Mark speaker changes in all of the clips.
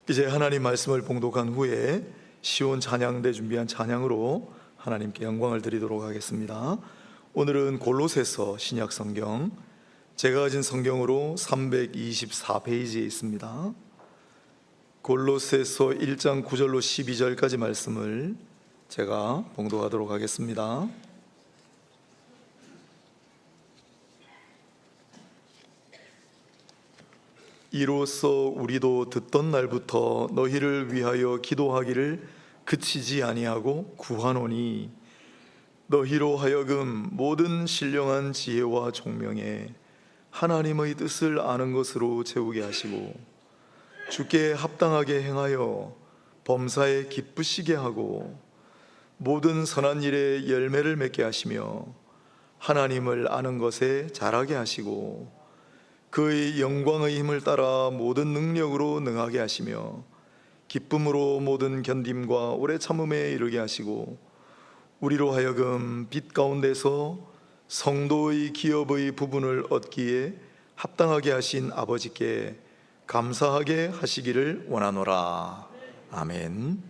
Speaker 1: 이제 하나님 말씀을 봉독한 후에 시온 찬양대 준비한 찬양으로 하나님께 영광을 드리도록 하겠습니다. 오늘은 골로새서 신약 성경, 제가 가진 성경으로 324페이지에 있습니다. 골로새서 1장 9절로 12절까지 말씀을 제가 봉독하도록 하겠습니다. 이로써 우리도 듣던 날부터 너희를 위하여 기도하기를 그치지 아니하고 구하노니 너희로 하여금 모든 신령한 지혜와 총명에 하나님의 뜻을 아는 것으로 채우게 하시고 주께 합당하게 행하여 범사에 기쁘시게 하고 모든 선한 일에 열매를 맺게 하시며 하나님을 아는 것에 자라게 하시고 그의 영광의 힘을 따라 모든 능력으로 능하게 하시며 기쁨으로 모든 견딤과 오래 참음에 이르게 하시고 우리로 하여금 빛 가운데서 성도의 기업의 부분을 얻기에 합당하게 하신 아버지께 감사하게 하시기를 원하노라. 아멘.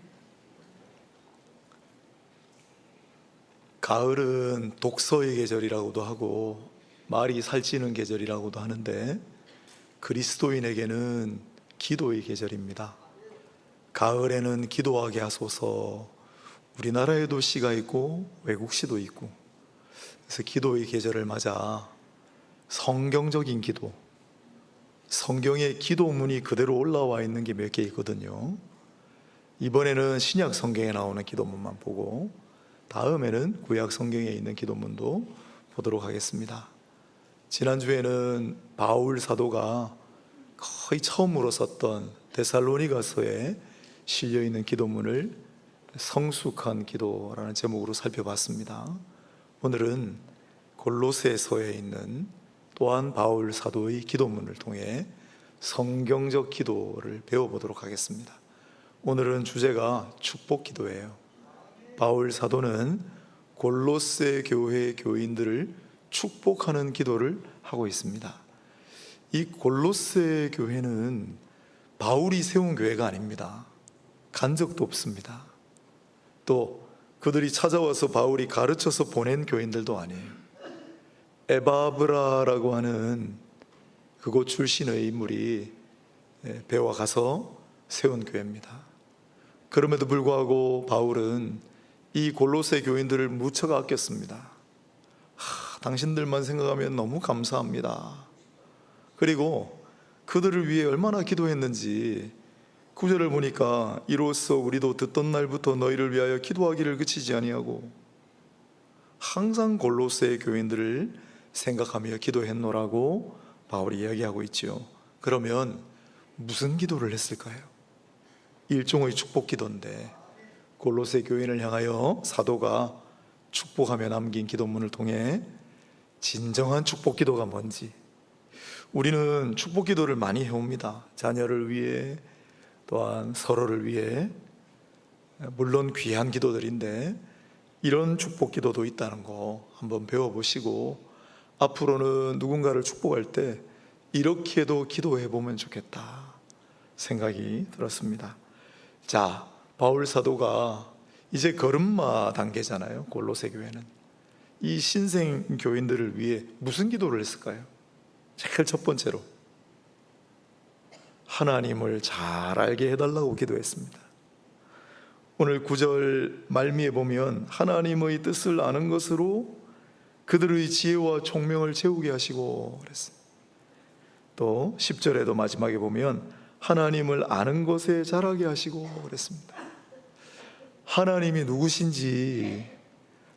Speaker 1: 가을은 독서의 계절이라고도 하고 말이 살찌는 계절이라고도 하는데 그리스도인에게는 기도의 계절입니다. 가을에는 기도하게 하소서. 우리나라에도 시가 있고 외국 시도 있고, 그래서 기도의 계절을 맞아 성경적인 기도, 성경에 기도문이 그대로 올라와 있는 게 몇 개 있거든요. 이번에는 신약 성경에 나오는 기도문만 보고 다음에는 구약 성경에 있는 기도문도 보도록 하겠습니다. 지난주에는 바울 사도가 거의 처음으로 썼던 데살로니가서에 실려있는 기도문을 성숙한 기도라는 제목으로 살펴봤습니다. 오늘은 골로새서에 있는 또한 바울 사도의 기도문을 통해 성경적 기도를 배워보도록 하겠습니다. 오늘은 주제가 축복 기도예요. 바울 사도는 골로새 교회 교인들을 축복하는 기도를 하고 있습니다. 이 골로새 교회는 바울이 세운 교회가 아닙니다. 간 적도 없습니다. 또 그들이 찾아와서 바울이 가르쳐서 보낸 교인들도 아니에요. 에바브라라고 하는 그곳 출신의 인물이 배워 가서 세운 교회입니다. 그럼에도 불구하고 바울은 이 골로새 교인들을 무척 아꼈습니다. 당신들만 생각하면 너무 감사합니다. 그리고 그들을 위해 얼마나 기도했는지 9절을 보니까 이로써 우리도 듣던 날부터 너희를 위하여 기도하기를 그치지 아니하고, 항상 골로새 교인들을 생각하며 기도했노라고 바울이 이야기하고 있죠. 그러면 무슨 기도를 했을까요? 일종의 축복 기도인데 골로새 교인을 향하여 사도가 축복하며 남긴 기도문을 통해 진정한 축복 기도가 뭔지, 우리는 축복 기도를 많이 해옵니다. 자녀를 위해, 또한 서로를 위해, 물론 귀한 기도들인데 이런 축복 기도도 있다는 거 한번 배워보시고 앞으로는 누군가를 축복할 때 이렇게도 기도해 보면 좋겠다 생각이 들었습니다. 자, 바울 사도가 이제 걸음마 단계잖아요. 골로새 교회는 이 신생 교인들을 위해 무슨 기도를 했을까요? 제일 첫 번째로 하나님을 잘 알게 해달라고 기도했습니다. 오늘 9절 말미에 보면 하나님의 뜻을 아는 것으로 그들의 지혜와 총명을 채우게 하시고 그랬어요. 또 10절에도 마지막에 보면 하나님을 아는 것에 자라게 하시고 그랬습니다. 하나님이 누구신지,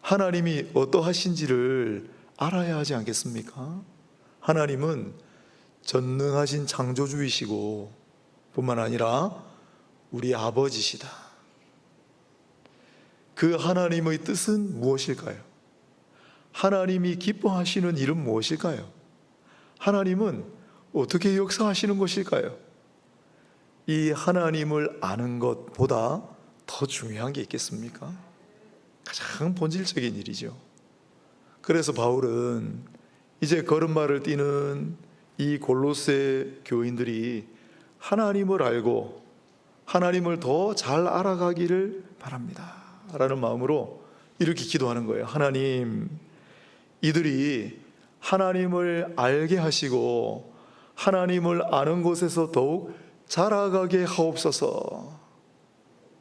Speaker 1: 하나님이 어떠하신지를 알아야 하지 않겠습니까? 하나님은 전능하신 창조주이시고 뿐만 아니라 우리 아버지시다. 그 하나님의 뜻은 무엇일까요? 하나님이 기뻐하시는 일은 무엇일까요? 하나님은 어떻게 역사하시는 것일까요? 이 하나님을 아는 것보다 더 중요한 게 있겠습니까? 가장 본질적인 일이죠. 그래서 바울은 이제 걸음마를 뛰는 이 골로새 교인들이 하나님을 알고 하나님을 더 잘 알아가기를 바랍니다 라는 마음으로 이렇게 기도하는 거예요. 하나님, 이들이 하나님을 알게 하시고 하나님을 아는 곳에서 더욱 자라가게 하옵소서.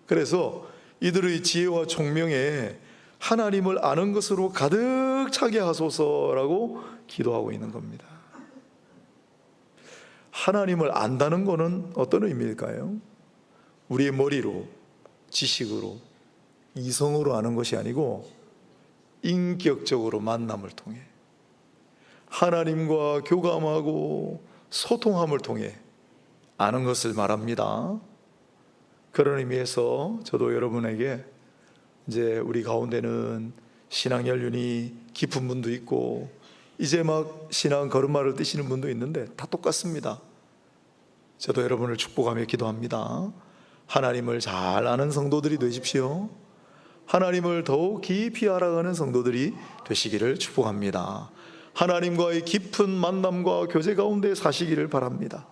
Speaker 1: 그래서 이들의 지혜와 총명에 하나님을 아는 것으로 가득 차게 하소서라고 기도하고 있는 겁니다. 하나님을 안다는 것은 어떤 의미일까요? 우리의 머리로, 지식으로, 이성으로 아는 것이 아니고 인격적으로 만남을 통해 하나님과 교감하고 소통함을 통해 아는 것을 말합니다. 그런 의미에서 저도 여러분에게 이제 우리 가운데는 신앙 연륜이 깊은 분도 있고 이제 막 신앙 걸음마를 뛰시는 분도 있는데 다 똑같습니다. 저도 여러분을 축복하며 기도합니다. 하나님을 잘 아는 성도들이 되십시오. 하나님을 더욱 깊이 알아가는 성도들이 되시기를 축복합니다. 하나님과의 깊은 만남과 교제 가운데 사시기를 바랍니다.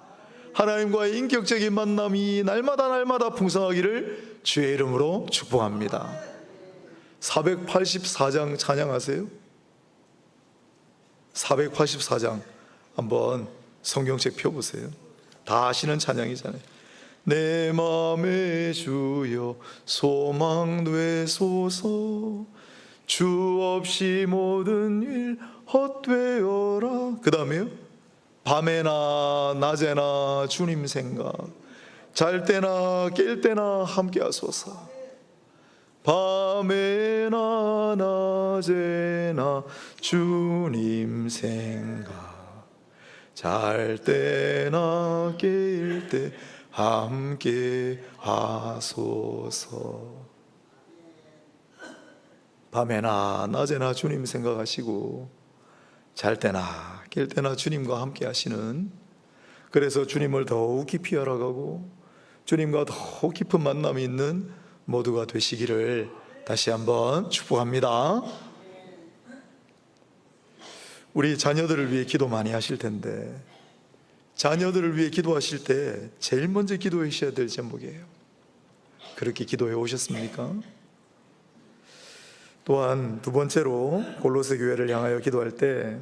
Speaker 1: 하나님과의 인격적인 만남이 날마다 풍성하기를 주의 이름으로 축복합니다. 484장 찬양하세요. 484장 한번 성경책 펴보세요. 다 아시는 찬양이잖아요. 내 맘에 주여 소망 되소서, 주 없이 모든 일 헛되어라. 그 다음에요, 밤에나 낮에나 주님 생각, 잘 때나 깰 때나 함께 하소서. 밤에나 낮에나 주님 생각, 잘 때나 깰 때 함께 하소서. 밤에나 낮에나 주님 생각하시고 잘 때나 깰 때나 주님과 함께 하시는, 그래서 주님을 더욱 깊이 알아가고 주님과 더욱 깊은 만남이 있는 모두가 되시기를 다시 한번 축복합니다. 우리 자녀들을 위해 기도 많이 하실 텐데 자녀들을 위해 기도하실 때 제일 먼저 기도해 주셔야 될 제목이에요. 그렇게 기도해 오셨습니까? 또한 두 번째로 골로새 교회를 향하여 기도할 때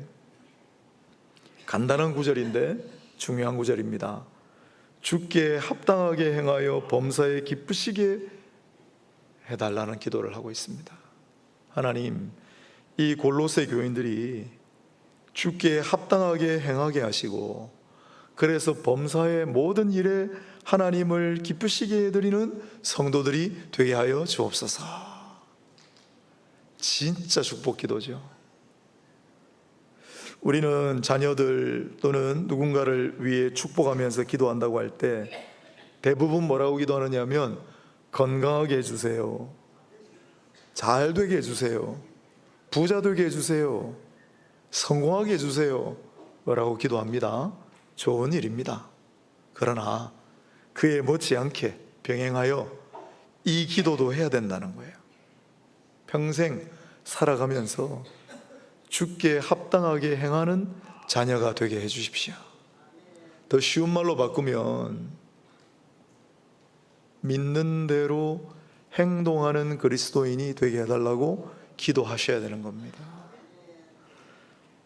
Speaker 1: 간단한 구절인데 중요한 구절입니다. 주께 합당하게 행하여 범사에 기쁘시게 해달라는 기도를 하고 있습니다. 하나님, 이 골로새 교인들이 주께 합당하게 행하게 하시고 그래서 범사의 모든 일에 하나님을 기쁘시게 해드리는 성도들이 되게 하여 주옵소서. 진짜 축복 기도죠. 우리는 자녀들 또는 누군가를 위해 축복하면서 기도한다고 할 때 대부분 뭐라고 기도하느냐면 건강하게 해주세요, 잘 되게 해주세요, 부자 되게 해주세요, 성공하게 해주세요 라고 기도합니다. 좋은 일입니다. 그러나 그에 못지않게 병행하여 이 기도도 해야 된다는 거예요. 평생 살아가면서 주께 합당하게 행하는 자녀가 되게 해주십시오. 더 쉬운 말로 바꾸면 믿는 대로 행동하는 그리스도인이 되게 해달라고 기도하셔야 되는 겁니다.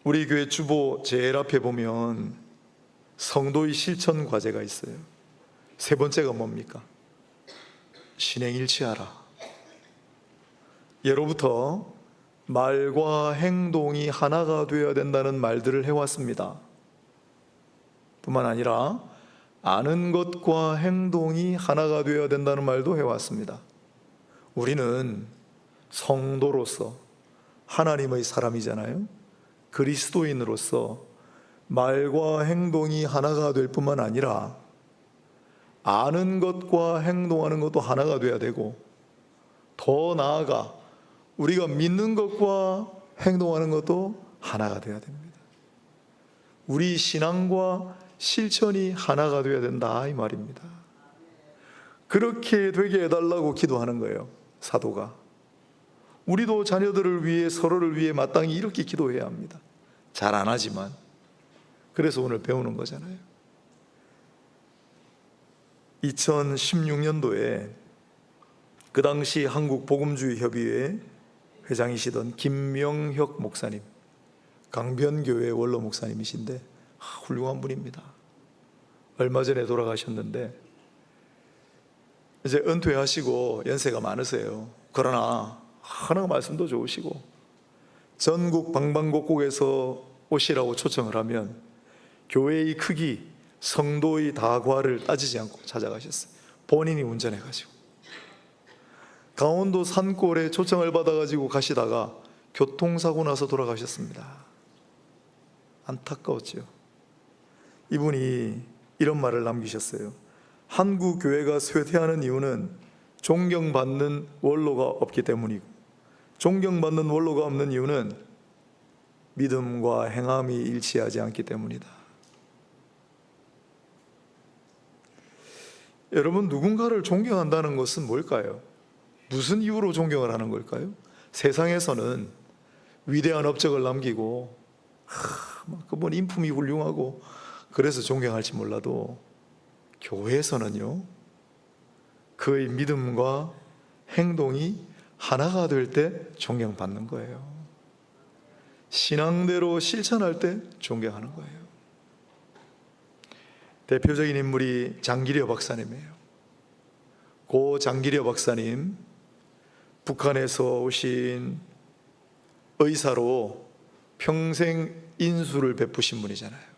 Speaker 1: 우리 교회 주보 제일 앞에 보면 성도의 실천 과제가 있어요. 세 번째가 뭡니까? 신행일치하라. 예로부터 말과 행동이 하나가 되어야 된다는 말들을 해왔습니다. 뿐만 아니라 아는 것과 행동이 하나가 되어야 된다는 말도 해왔습니다. 우리는 성도로서 하나님의 사람이잖아요. 그리스도인으로서 말과 행동이 하나가 될 뿐만 아니라 아는 것과 행동하는 것도 하나가 돼야 되고, 더 나아가 우리가 믿는 것과 행동하는 것도 하나가 돼야 됩니다. 우리 신앙과 실천이 하나가 돼야 된다 이 말입니다. 그렇게 되게 해달라고 기도하는 거예요, 사도가. 우리도 자녀들을 위해, 서로를 위해 마땅히 이렇게 기도해야 합니다. 잘 안 하지만. 그래서 오늘 배우는 거잖아요. 2016년도에 그 당시 한국복음주의협의회 회장이시던 김명혁 목사님, 강변교회 원로 목사님이신데 훌륭한 분입니다. 얼마 전에 돌아가셨는데 이제 은퇴하시고 연세가 많으세요. 그러나 하나님 말씀도 좋으시고 전국 방방곡곡에서 오시라고 초청을 하면 교회의 크기, 성도의 다과를 따지지 않고 찾아가셨어요. 본인이 운전해가지고 강원도 산골에 초청을 받아가지고 가시다가 교통사고 나서 돌아가셨습니다. 안타까웠죠. 이분이 이런 말을 남기셨어요. 한국 교회가 쇠퇴하는 이유는 존경받는 원로가 없기 때문이고, 존경받는 원로가 없는 이유는 믿음과 행함이 일치하지 않기 때문이다. 여러분, 누군가를 존경한다는 것은 뭘까요? 무슨 이유로 존경을 하는 걸까요? 세상에서는 위대한 업적을 남기고 그분 인품이 훌륭하고 그래서 존경할지 몰라도 교회에서는요, 그의 믿음과 행동이 하나가 될 때 존경받는 거예요. 신앙대로 실천할 때 존경하는 거예요. 대표적인 인물이 장기려 박사님이에요. 고 장기려 박사님, 북한에서 오신 의사로 평생 인수를 베푸신 분이잖아요.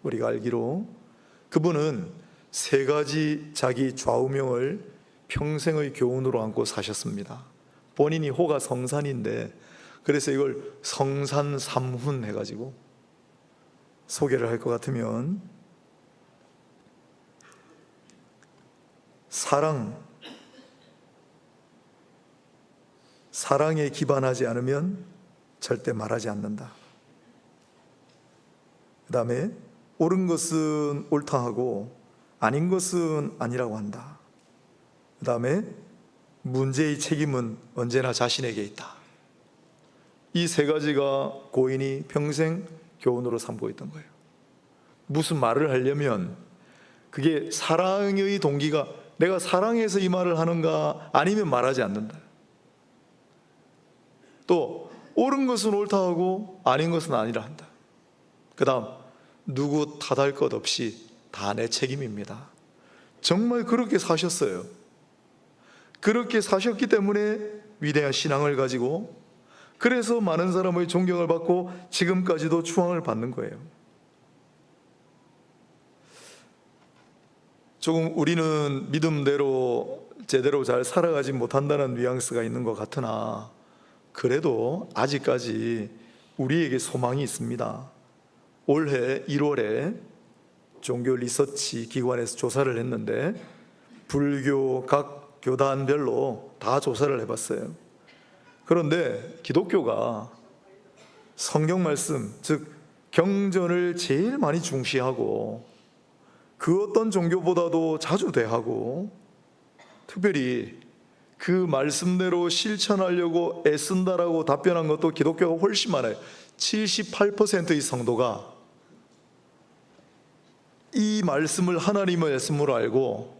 Speaker 1: 우리가 알기로 그분은 세 가지 자기 좌우명을 평생의 교훈으로 안고 사셨습니다. 본인이 호가 성산인데 그래서 이걸 성산삼훈 해가지고 소개를 할 것 같으면, 사랑에 기반하지 않으면 절대 말하지 않는다. 그 다음에 옳은 것은 옳다 하고 아닌 것은 아니라고 한다. 그 다음에 문제의 책임은 언제나 자신에게 있다. 이 세 가지가 고인이 평생 교훈으로 삼고 있던 거예요. 무슨 말을 하려면 그게 사랑의 동기가 내가 사랑해서 이 말을 하는가 아니면 말하지 않는다. 또 옳은 것은 옳다 하고 아닌 것은 아니라 한다. 그 다음 누구 탓할 것 없이 다 내 책임입니다. 정말 그렇게 사셨어요. 그렇게 사셨기 때문에 위대한 신앙을 가지고 그래서 많은 사람의 존경을 받고 지금까지도 추앙을 받는 거예요. 조금 우리는 믿음대로 제대로 잘 살아가지 못한다는 뉘앙스가 있는 것 같으나 그래도 아직까지 우리에게 소망이 있습니다. 올해 1월에 종교 리서치 기관에서 조사를 했는데 불교 각 교단별로 다 조사를 해봤어요. 그런데 기독교가 성경 말씀, 즉 경전을 제일 많이 중시하고 그 어떤 종교보다도 자주 대하고 특별히 그 말씀대로 실천하려고 애쓴다라고 답변한 것도 기독교가 훨씬 많아요. 78%의 성도가 이 말씀을 하나님의 말씀으로 알고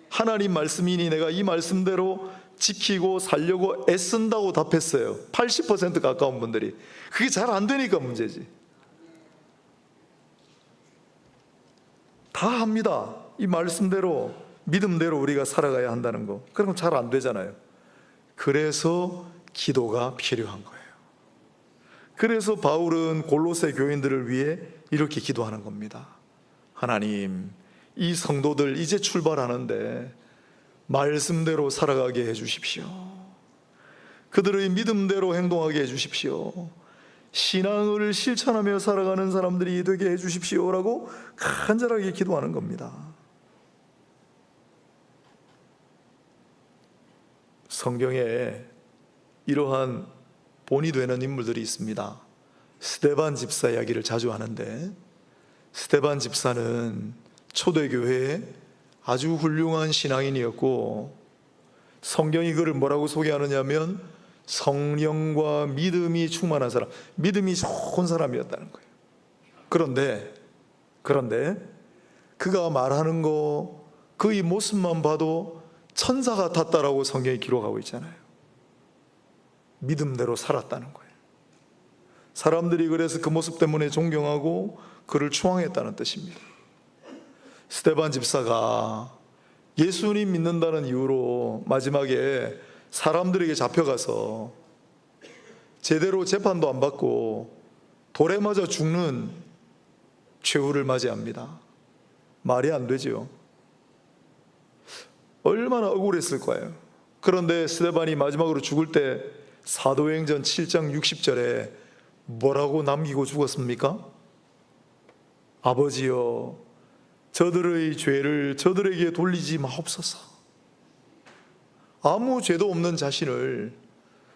Speaker 1: 하나님 말씀이니 내가 이 말씀대로 지키고 살려고 애쓴다고 답했어요. 80% 가까운 분들이. 그게 잘 안 되니까 문제지. 다 합니다. 이 말씀대로 믿음대로 우리가 살아가야 한다는 거. 그럼 잘 안 되잖아요. 그래서 기도가 필요한 거예요. 그래서 바울은 골로새 교인들을 위해 이렇게 기도하는 겁니다. 하나님, 이 성도들 이제 출발하는데 말씀대로 살아가게 해주십시오. 그들의 믿음대로 행동하게 해주십시오. 신앙을 실천하며 살아가는 사람들이 되게 해주십시오라고 간절하게 기도하는 겁니다. 성경에 이러한 본이 되는 인물들이 있습니다. 스데반 집사 이야기를 자주 하는데 스데반 집사는 초대교회의 아주 훌륭한 신앙인이었고 성경이 그를 뭐라고 소개하느냐면 성령과 믿음이 충만한 사람, 믿음이 좋은 사람이었다는 거예요. 그런데 그가 말하는 거, 그의 모습만 봐도 천사 같았다라고 성경이 기록하고 있잖아요. 믿음대로 살았다는 거예요. 사람들이 그래서 그 모습 때문에 존경하고 그를 추앙했다는 뜻입니다. 스데반 집사가 예수님 믿는다는 이유로 마지막에 사람들에게 잡혀가서 제대로 재판도 안 받고 돌에 맞아 죽는 최후를 맞이합니다. 말이 안 되죠. 얼마나 억울했을 거예요. 그런데 스데반이 마지막으로 죽을 때 사도행전 7장 60절에 뭐라고 남기고 죽었습니까? 아버지여, 저들의 죄를 저들에게 돌리지 마옵소서. 아무 죄도 없는 자신을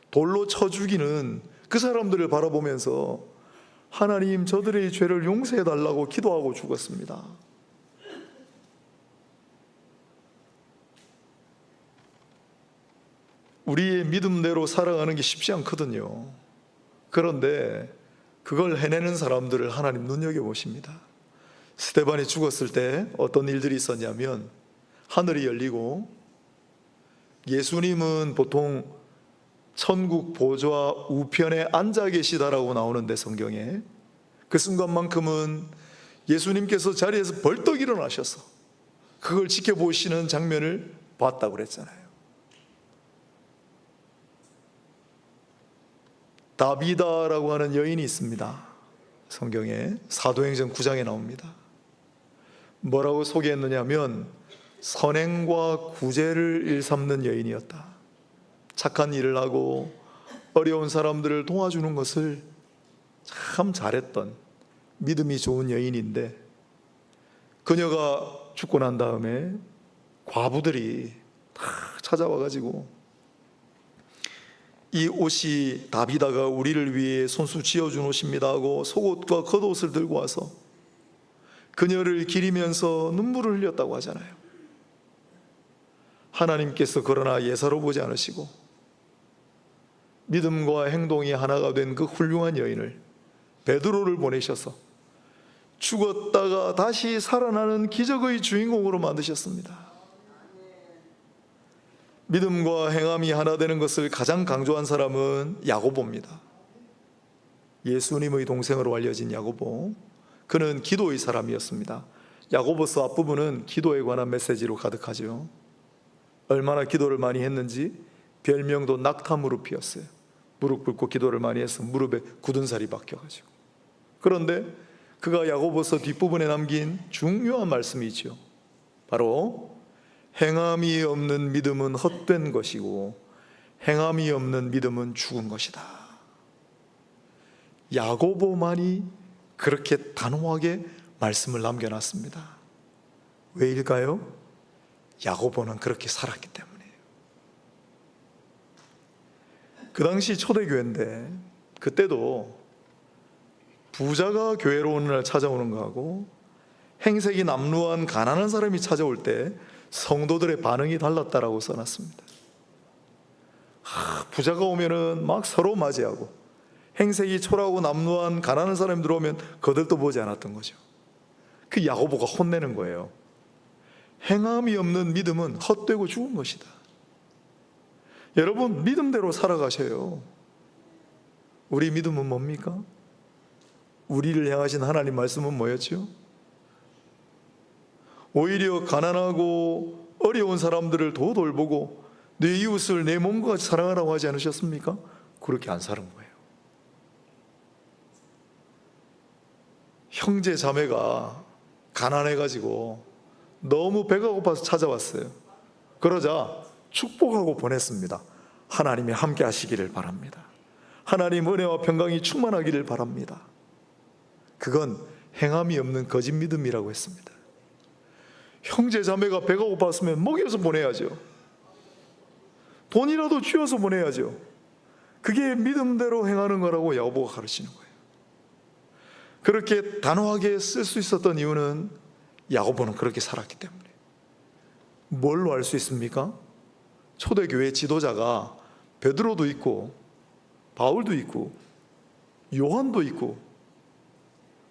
Speaker 1: 돌로 쳐 죽이는 그 사람들을 바라보면서 하나님, 저들의 죄를 용서해 달라고 기도하고 죽었습니다. 우리의 믿음대로 살아가는 게 쉽지 않거든요. 그런데 그걸 해내는 사람들을 하나님 눈여겨보십니다. 스데반이 죽었을 때 어떤 일들이 있었냐면, 하늘이 열리고 예수님은 보통 천국 보좌 우편에 앉아 계시다라고 나오는데, 성경에 그 순간만큼은 예수님께서 자리에서 벌떡 일어나셔서 그걸 지켜보시는 장면을 봤다고 그랬잖아요. 다비다라고 하는 여인이 있습니다. 성경에 사도행전 9장에 나옵니다. 뭐라고 소개했느냐면 선행과 구제를 일삼는 여인이었다. 착한 일을 하고 어려운 사람들을 도와주는 것을 참 잘했던 믿음이 좋은 여인인데, 그녀가 죽고 난 다음에 과부들이 다 찾아와가지고 이 옷이 다비다가 우리를 위해 손수 지어준 옷입니다 하고 속옷과 겉옷을 들고 와서 그녀를 기리면서 눈물을 흘렸다고 하잖아요. 하나님께서 그러나 예사로 보지 않으시고 믿음과 행동이 하나가 된 그 훌륭한 여인을, 베드로를 보내셔서 죽었다가 다시 살아나는 기적의 주인공으로 만드셨습니다. 믿음과 행함이 하나 되는 것을 가장 강조한 사람은 야고보입니다. 예수님의 동생으로 알려진 야고보. 그는 기도의 사람이었습니다. 야고보서 앞부분은 기도에 관한 메시지로 가득하죠. 얼마나 기도를 많이 했는지 별명도 낙타 무릎이었어요. 무릎 꿇고 기도를 많이 해서 무릎에 굳은 살이 박혀가지고. 그런데 그가 야고보서 뒷부분에 남긴 중요한 말씀이 있죠. 바로 행함이 없는 믿음은 헛된 것이고 행함이 없는 믿음은 죽은 것이다. 야고보만이 그렇게 단호하게 말씀을 남겨놨습니다. 왜일까요? 야고보는 그렇게 살았기 때문이에요. 그 당시 초대교회인데, 그때도 부자가 교회로 오는 날 찾아오는 거하고 행색이 남루한 가난한 사람이 찾아올 때 성도들의 반응이 달랐다라고 써놨습니다. 부자가 오면은 막 서로 맞이하고, 행색이 초라하고 남루한 가난한 사람이 들어오면 거들떠 보지 않았던 거죠. 그 야고보가 혼내는 거예요. 행함이 없는 믿음은 헛되고 죽은 것이다. 여러분, 믿음대로 살아가셔요. 우리 믿음은 뭡니까? 우리를 향하신 하나님 말씀은 뭐였죠? 오히려 가난하고 어려운 사람들을 더 돌보고 내 이웃을 내 몸과 같이 사랑하라고 하지 않으셨습니까? 그렇게 안 사는 거예요. 형제 자매가 가난해가지고 너무 배가 고파서 찾아왔어요. 그러자 축복하고 보냈습니다. 하나님이 함께 하시기를 바랍니다. 하나님 은혜와 평강이 충만하기를 바랍니다. 그건 행함이 없는 거짓 믿음이라고 했습니다. 형제 자매가 배가 고팠으면 먹여서 보내야죠. 돈이라도 쥐어서 보내야죠. 그게 믿음대로 행하는 거라고 야고보가 가르치는 거예요. 그렇게 단호하게 쓸 수 있었던 이유는 야고보는 그렇게 살았기 때문에. 뭘로 알 수 있습니까? 초대교회 지도자가 베드로도 있고 바울도 있고 요한도 있고,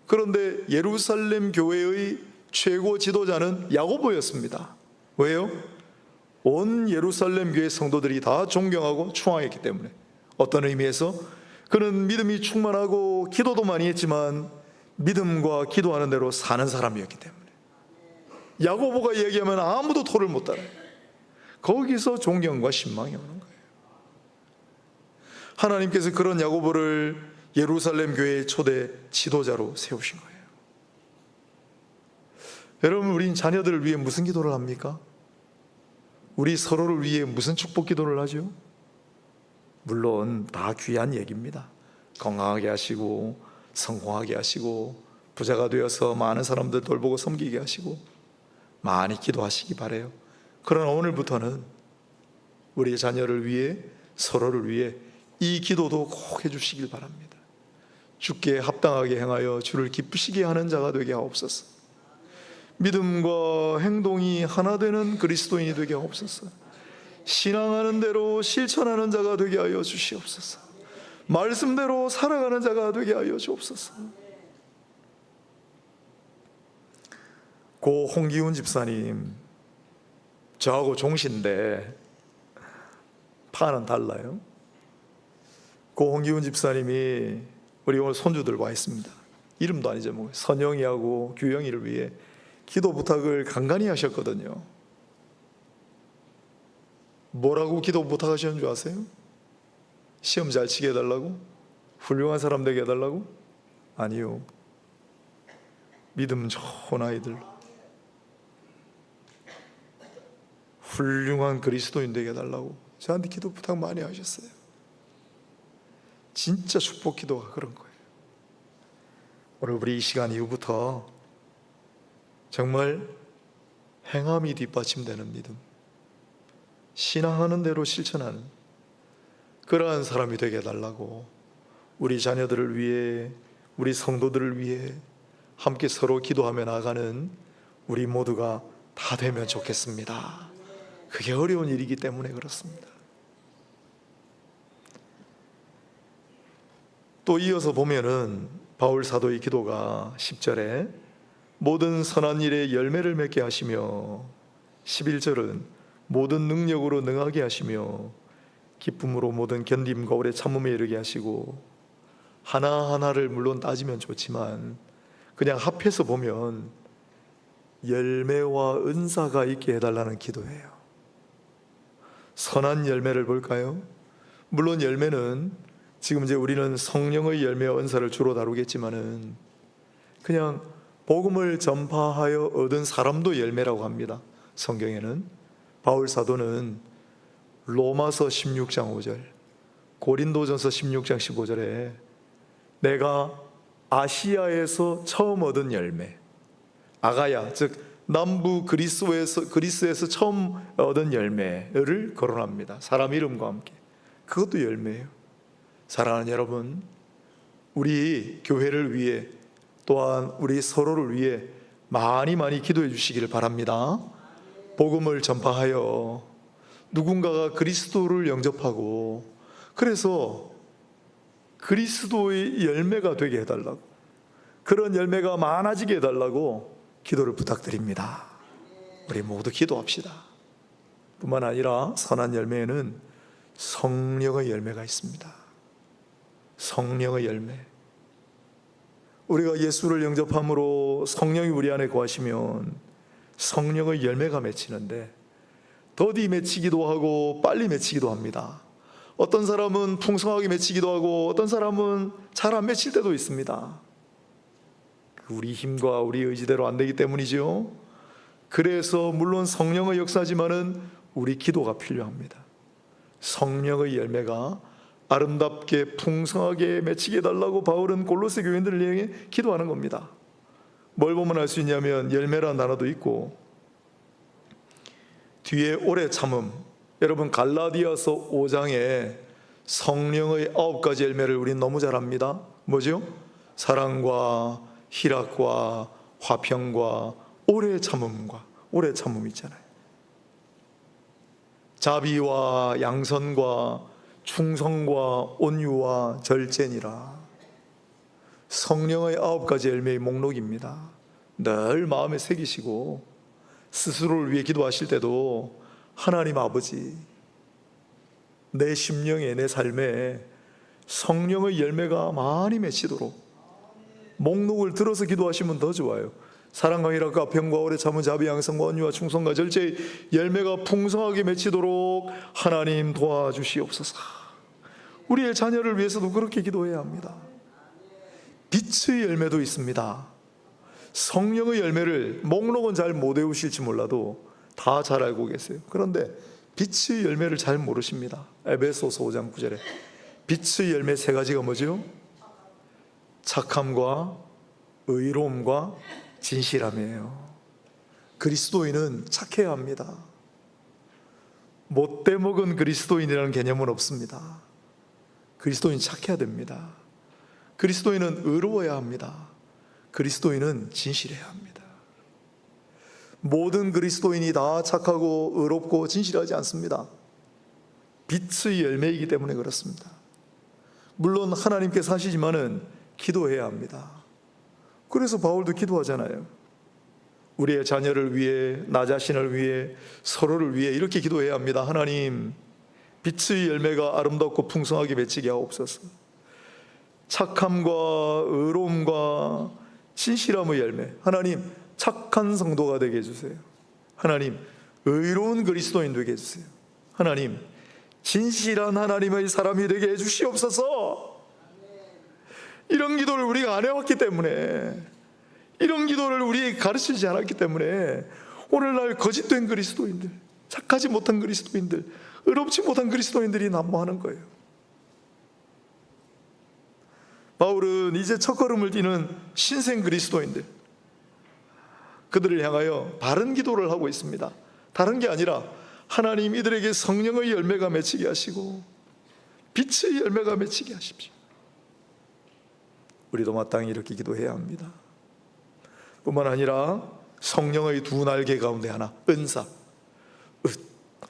Speaker 1: 그런데 예루살렘 교회의 최고 지도자는 야고보였습니다. 왜요? 온 예루살렘 교회 성도들이 다 존경하고 추앙했기 때문에. 어떤 의미에서 그는 믿음이 충만하고 기도도 많이 했지만 믿음과 기도하는 대로 사는 사람이었기 때문에. 야고보가 얘기하면 아무도 토를 못 달아요. 거기서 존경과 신망이 오는 거예요. 하나님께서 그런 야고보를 예루살렘 교회의 초대 지도자로 세우신 거예요. 여러분, 우린 자녀들을 위해 무슨 기도를 합니까? 우리 서로를 위해 무슨 축복 기도를 하죠? 물론 다 귀한 얘기입니다. 건강하게 하시고 성공하게 하시고 부자가 되어서 많은 사람들 돌보고 섬기게 하시고 많이 기도하시기 바라요. 그러나 오늘부터는 우리 자녀를 위해, 서로를 위해 이 기도도 꼭 해주시길 바랍니다. 주께 합당하게 행하여 주를 기쁘시게 하는 자가 되게 하옵소서. 믿음과 행동이 하나 되는 그리스도인이 되게 하옵소서. 신앙하는 대로 실천하는 자가 되게 하여 주시옵소서. 말씀대로 살아가는 자가 되게 하여 주옵소서. 고 홍기훈 집사님, 저하고 종신데 파는 달라요. 고 홍기훈 집사님이 우리 오늘 손주들 와 있습니다. 이름도 아니죠. 뭐 선영이하고 규영이를 위해 기도 부탁을 간간히 하셨거든요. 뭐라고 기도 부탁하셨는 줄 아세요? 시험 잘 치게 해달라고? 훌륭한 사람 되게 해달라고? 아니요. 믿음 좋은 아이들로 훌륭한 그리스도인 되게 해달라고 저한테 기도 부탁 많이 하셨어요. 진짜 축복 기도가 그런 거예요. 오늘 우리 이 시간 이후부터 정말 행함이 뒷받침되는 믿음, 신앙하는 대로 실천하는 그러한 사람이 되게 해달라고 우리 자녀들을 위해, 우리 성도들을 위해 함께 서로 기도하며 나아가는 우리 모두가 다 되면 좋겠습니다. 그게 어려운 일이기 때문에 그렇습니다. 또 이어서 보면은 바울 사도의 기도가 10절에 모든 선한 일에 열매를 맺게 하시며 11절은 모든 능력으로 능하게 하시며 기쁨으로 모든 견딤과 오래 참음에 이르게 하시고 하나하나를 물론 따지면 좋지만 그냥 합해서 보면 열매와 은사가 있게 해달라는 기도예요. 선한 열매를 볼까요? 물론 열매는 지금 이제 우리는 성령의 열매와 은사를 주로 다루겠지만은 그냥 복음을 전파하여 얻은 사람도 열매라고 합니다. 성경에는 바울 사도는 로마서 16장 5절, 고린도전서 16장 15절에 내가 아시아에서 처음 얻은 열매, 아가야 즉 남부 그리스에서 처음 얻은 열매를 거론합니다. 사람 이름과 함께. 그것도 열매예요. 사랑하는 여러분, 우리 교회를 위해 또한 우리 서로를 위해 많이 기도해 주시기를 바랍니다. 복음을 전파하여 누군가가 그리스도를 영접하고 그래서 그리스도의 열매가 되게 해달라고, 그런 열매가 많아지게 해달라고 기도를 부탁드립니다. 우리 모두 기도합시다. 뿐만 아니라 선한 열매에는 성령의 열매가 있습니다. 성령의 열매. 우리가 예수를 영접함으로 성령이 우리 안에 거하시면 성령의 열매가 맺히는데 더디 맺히기도 하고 빨리 맺히기도 합니다. 어떤 사람은 풍성하게 맺히기도 하고 어떤 사람은 잘 안 맺힐 때도 있습니다. 우리 힘과 우리 의지대로 안 되기 때문이죠. 그래서 물론 성령의 역사지만은 우리 기도가 필요합니다. 성령의 열매가 아름답게 풍성하게 맺히게 해달라고 바울은 골로새 교인들을 향해 기도하는 겁니다. 뭘 보면 알 수 있냐면 열매라는 단어도 있고 뒤에 오래 참음, 여러분 갈라디아서 5장에 성령의 9가지 열매를 우리는 너무 잘 압니다. 뭐죠? 사랑과 희락과 화평과 오래 참음과 오래 참음 있잖아요. 자비와 양선과 충성과 온유와 절제니라. 성령의 9가지 열매의 목록입니다. 늘 마음에 새기시고 스스로를 위해 기도하실 때도 하나님 아버지, 내 심령에, 내 삶에 성령의 열매가 많이 맺히도록 목록을 들어서 기도하시면 더 좋아요. 사랑과 희락과 평과 오래 참은 자비 양성과 온유와 충성과 절제의 열매가 풍성하게 맺히도록 하나님 도와주시옵소서. 우리의 자녀를 위해서도 그렇게 기도해야 합니다. 빛의 열매도 있습니다. 성령의 열매를 목록은 잘 못 외우실지 몰라도 다 잘 알고 계세요. 그런데 빛의 열매를 잘 모르십니다. 에베소서 5장 9절에 빛의 열매 3가지가 뭐죠? 착함과 의로움과 진실함이에요. 그리스도인은 착해야 합니다. 못돼 먹은 그리스도인이라는 개념은 없습니다. 그리스도인 착해야 됩니다. 그리스도인은 의로워야 합니다. 그리스도인은 진실해야 합니다. 모든 그리스도인이 다 착하고 의롭고 진실하지 않습니다. 빛의 열매이기 때문에 그렇습니다. 물론 하나님께서 하시지만은 기도해야 합니다. 그래서 바울도 기도하잖아요. 우리의 자녀를 위해, 나 자신을 위해, 서로를 위해 이렇게 기도해야 합니다. 하나님, 빛의 열매가 아름답고 풍성하게 맺히게 하옵소서. 착함과 의로움과 진실함의 열매, 하나님 착한 성도가 되게 해주세요. 하나님 의로운 그리스도인 되게 해주세요. 하나님 진실한 하나님의 사람이 되게 해주시옵소서. 이런 기도를 우리가 안 해왔기 때문에, 이런 기도를 우리에게 가르치지 않았기 때문에 오늘날 거짓된 그리스도인들, 착하지 못한 그리스도인들, 의롭지 못한 그리스도인들이 난무하는 거예요. 바울은 이제 첫걸음을 뛰는 신생 그리스도인들, 그들을 향하여 바른 기도를 하고 있습니다. 다른 게 아니라 하나님 이들에게 성령의 열매가 맺히게 하시고 빛의 열매가 맺히게 하십시오. 우리도 마땅히 이렇게 기도해야 합니다. 뿐만 아니라 성령의 2날개 가운데 하나, 은사.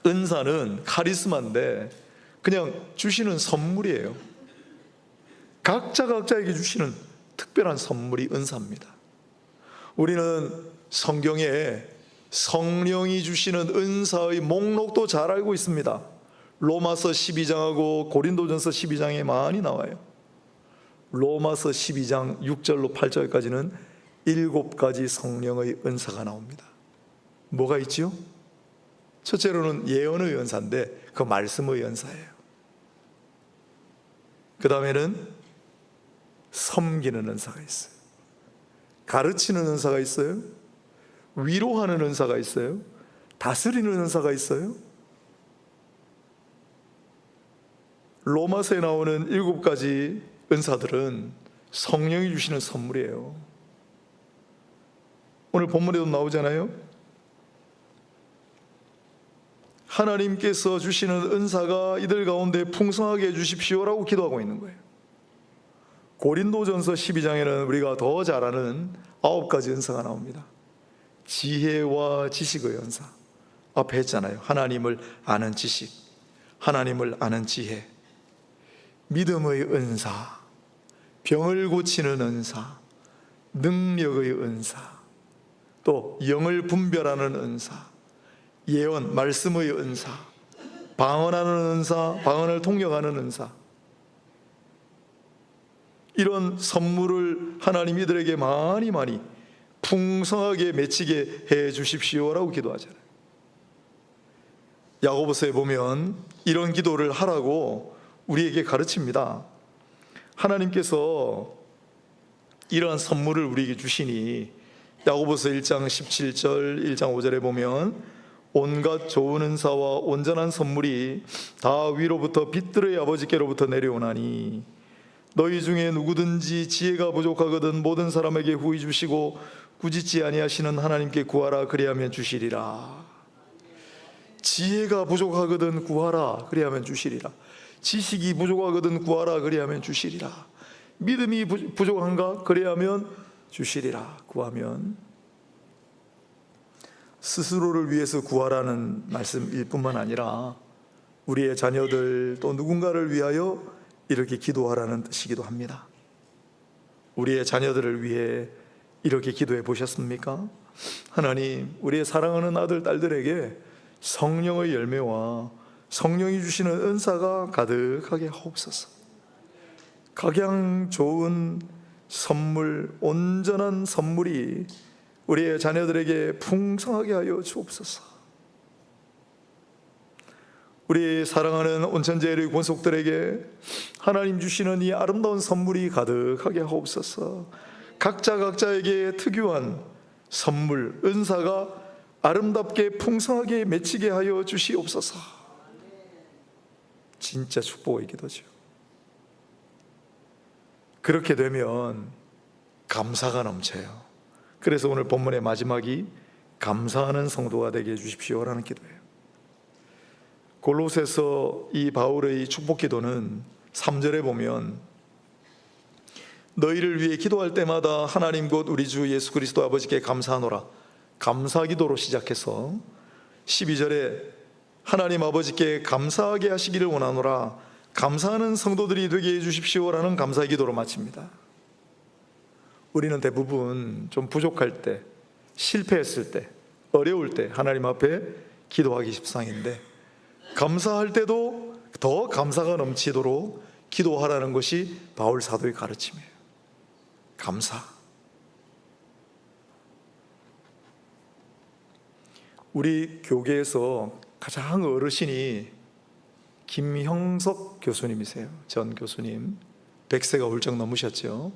Speaker 1: 은사는 카리스마인데 그냥 주시는 선물이에요. 각자에게 주시는 특별한 선물이 은사입니다. 우리는 성경에 성령이 주시는 은사의 목록도 잘 알고 있습니다. 로마서 12장하고 고린도전서 12장에 많이 나와요. 로마서 12장 6절로 8절까지는 7가지 성령의 은사가 나옵니다. 뭐가 있지요? 첫째로는 예언의 은사인데 그 말씀의 은사예요. 그 다음에는 섬기는 은사가 있어요. 가르치는 은사가 있어요. 위로하는 은사가 있어요. 다스리는 은사가 있어요. 로마서에 나오는 7가지 은사들은 성령이 주시는 선물이에요. 오늘 본문에도 나오잖아요. 하나님께서 주시는 은사가 이들 가운데 풍성하게 해주십시오라고 기도하고 있는 거예요. 고린도전서 12장에는 우리가 더 잘 아는 9가지 은사가 나옵니다. 지혜와 지식의 은사, 앞에 했잖아요. 하나님을 아는 지식, 하나님을 아는 지혜, 믿음의 은사, 병을 고치는 은사, 능력의 은사, 또 영을 분별하는 은사, 예언, 말씀의 은사, 방언하는 은사, 방언을 통역하는 은사. 이런 선물을 하나님 이들에게 많이 풍성하게 맺히게 해 주십시오라고 기도하잖아요. 야고보서에 보면 이런 기도를 하라고 우리에게 가르칩니다. 하나님께서 이러한 선물을 우리에게 주시니 야고보서 1장 17절, 1장 5절에 보면 온갖 좋은 은사와 온전한 선물이 다 위로부터 빛들의 아버지께로부터 내려오나니 너희 중에 누구든지 지혜가 부족하거든 모든 사람에게 후히 주시고 꾸짖지 아니하시는 하나님께 구하라 그리하면 주시리라. 지혜가 부족하거든 구하라 그리하면 주시리라. 지식이 부족하거든 구하라 그리하면 주시리라. 믿음이 부족한가 그리하면 주시리라. 구하면. 스스로를 위해서 구하라는 말씀일 뿐만 아니라 우리의 자녀들 또 누군가를 위하여 이렇게 기도하라는 뜻이기도 합니다. 우리의 자녀들을 위해 이렇게 기도해 보셨습니까? 하나님, 우리의 사랑하는 아들, 딸들에게 성령의 열매와 성령이 주시는 은사가 가득하게 하옵소서. 각양 좋은 선물, 온전한 선물이 우리의 자녀들에게 풍성하게 하여 주옵소서. 우리 사랑하는 온천제일의 권속들에게 하나님 주시는 이 아름다운 선물이 가득하게 하옵소서. 각자에게 특유한 선물, 은사가 아름답게 풍성하게 맺히게 하여 주시옵소서. 진짜 축복의 기도죠. 그렇게 되면 감사가 넘쳐요. 그래서 오늘 본문의 마지막이 감사하는 성도가 되게 해주십시오라는 기도예요. 골로새서 이 바울의 축복 기도는 3절에 보면 너희를 위해 기도할 때마다 하나님 곧 우리 주 예수 그리스도 아버지께 감사하노라, 감사 기도로 시작해서 12절에 하나님 아버지께 감사하게 하시기를 원하노라, 감사하는 성도들이 되게 해주십시오라는 감사 기도로 마칩니다. 우리는 대부분 좀 부족할 때, 실패했을 때, 어려울 때 하나님 앞에 기도하기 십상인데, 감사할 때도 더 감사가 넘치도록 기도하라는 것이 바울 사도의 가르침이에요. 감사. 우리 교계에서 가장 어르신이 김형석 교수님이세요. 전 교수님. 100세가 훌쩍 넘으셨죠.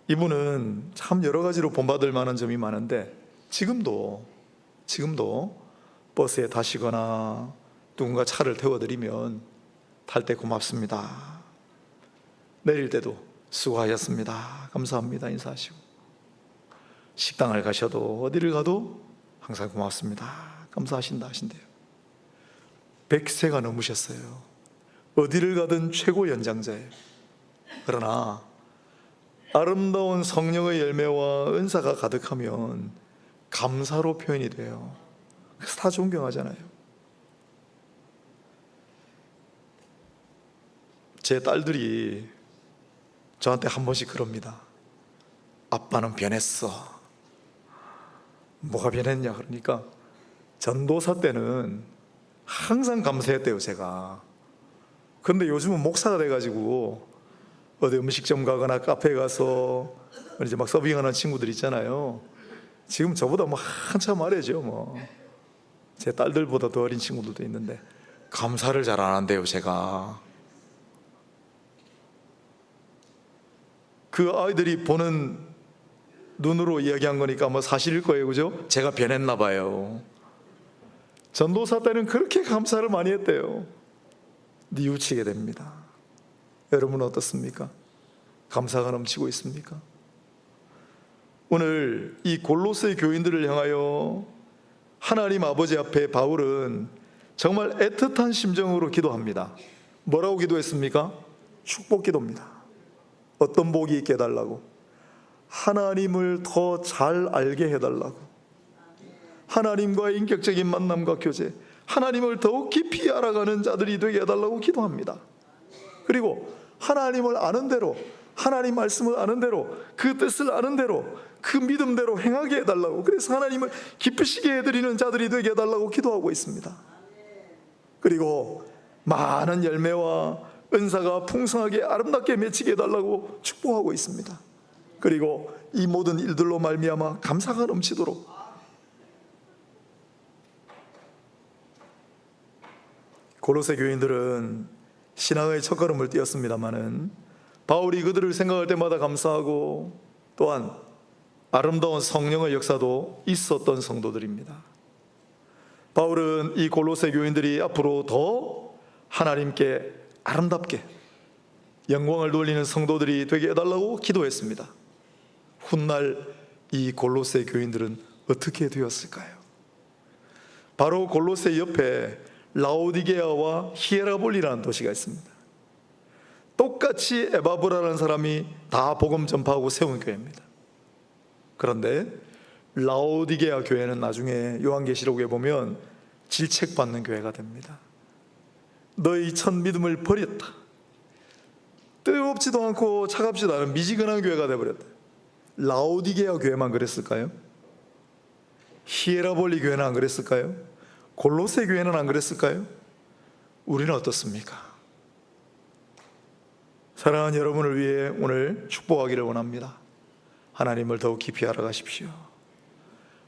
Speaker 1: 이분은 참 여러 가지로 본받을 만한 점이 많은데 지금도 버스에 타시거나 누군가 차를 태워드리면 탈 때 고맙습니다, 내릴 때도 수고하셨습니다, 감사합니다 인사하시고, 식당을 가셔도 어디를 가도 항상 고맙습니다, 감사하신다 하신대요. 100세가 넘으셨어요. 어디를 가든 최고 연장자예요. 그러나 아름다운 성령의 열매와 은사가 가득하면 감사로 표현이 돼요. 그래서 다 존경하잖아요. 제 딸들이 저한테 한 번씩 그럽니다. 아빠는 변했어. 뭐가 변했냐 그러니까 전도사 때는 항상 감사했대요 제가. 그런데 요즘은 목사가 돼가지고 어디 음식점 가거나 카페에 가서 이제 막 서빙하는 친구들 있잖아요. 지금 저보다 뭐 한참 아래죠. 제 딸들보다 더 어린 친구들도 있는데 감사를 잘 안 한대요 제가. 그 아이들이 보는 눈으로 이야기한 거니까 뭐 사실일 거예요, 그죠? 제가 변했나 봐요. 전도사 때는 그렇게 감사를 많이 했대요. 뉘우치게 됩니다. 여러분은 어떻습니까? 감사가 넘치고 있습니까? 오늘 이 골로새 교인들을 향하여 하나님 아버지 앞에 바울은 정말 애틋한 심정으로 기도합니다. 뭐라고 기도했습니까? 축복 기도입니다. 어떤 복이 있게 해달라고? 하나님을 더 잘 알게 해달라고, 하나님과의 인격적인 만남과 교제, 하나님을 더욱 깊이 알아가는 자들이 되게 해달라고 기도합니다. 그리고 하나님을 아는 대로, 하나님 말씀을 아는 대로, 그 뜻을 아는 대로, 그 믿음대로 행하게 해달라고, 그래서 하나님을 기쁘시게 해드리는 자들이 되게 해달라고 기도하고 있습니다. 그리고 많은 열매와 은사가 풍성하게 아름답게 맺히게 해달라고 축복하고 있습니다. 그리고 이 모든 일들로 말미암아 감사가 넘치도록 골로새 교인들은 신앙의 첫걸음을 띄었습니다마는 바울이 그들을 생각할 때마다 감사하고 또한 아름다운 성령의 역사도 있었던 성도들입니다. 바울은 이 골로새 교인들이 앞으로 더 하나님께 아름답게 영광을 돌리는 성도들이 되게 해달라고 기도했습니다. 훗날 이 골로새 교인들은 어떻게 되었을까요? 바로 골로새 옆에 라오디게아와 히에라볼리라는 도시가 있습니다. 똑같이 에바브라라는 사람이 다 복음 전파하고 세운 교회입니다. 그런데 라오디게아 교회는 나중에 요한계시록에 보면 질책받는 교회가 됩니다. 너희 첫 믿음을 버렸다. 뜨겁지도 않고 차갑지도 않은 미지근한 교회가 되어버렸다. 라오디게아 교회만 그랬을까요? 히에라볼리 교회는 안 그랬을까요? 골로새 교회는 안 그랬을까요? 우리는 어떻습니까? 사랑하는 여러분을 위해 오늘 축복하기를 원합니다. 하나님을 더욱 깊이 알아가십시오.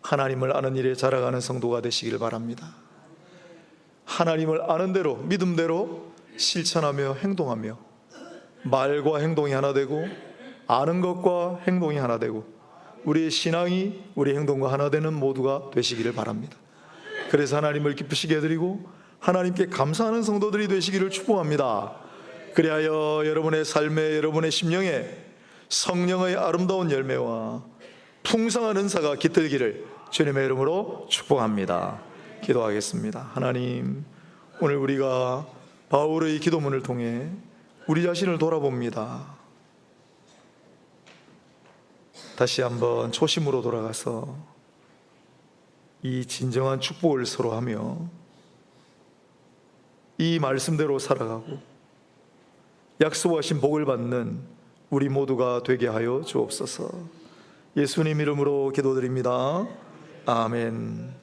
Speaker 1: 하나님을 아는 일에 자라가는 성도가 되시길 바랍니다. 하나님을 아는 대로, 믿음대로 실천하며 행동하며 말과 행동이 하나 되고 아는 것과 행동이 하나 되고 우리의 신앙이 우리 행동과 하나 되는 모두가 되시기를 바랍니다. 그래서 하나님을 기쁘시게 해드리고 하나님께 감사하는 성도들이 되시기를 축복합니다. 그리하여 여러분의 삶에, 여러분의 심령에 성령의 아름다운 열매와 풍성한 은사가 깃들기를 주님의 이름으로 축복합니다. 기도하겠습니다. 하나님, 오늘 우리가 바울의 기도문을 통해 우리 자신을 돌아봅니다. 다시 한번 초심으로 돌아가서 이 진정한 축복을 서로 하며 이 말씀대로 살아가고 약속하신 복을 받는 우리 모두가 되게 하여 주옵소서. 예수님 이름으로 기도드립니다. 아멘.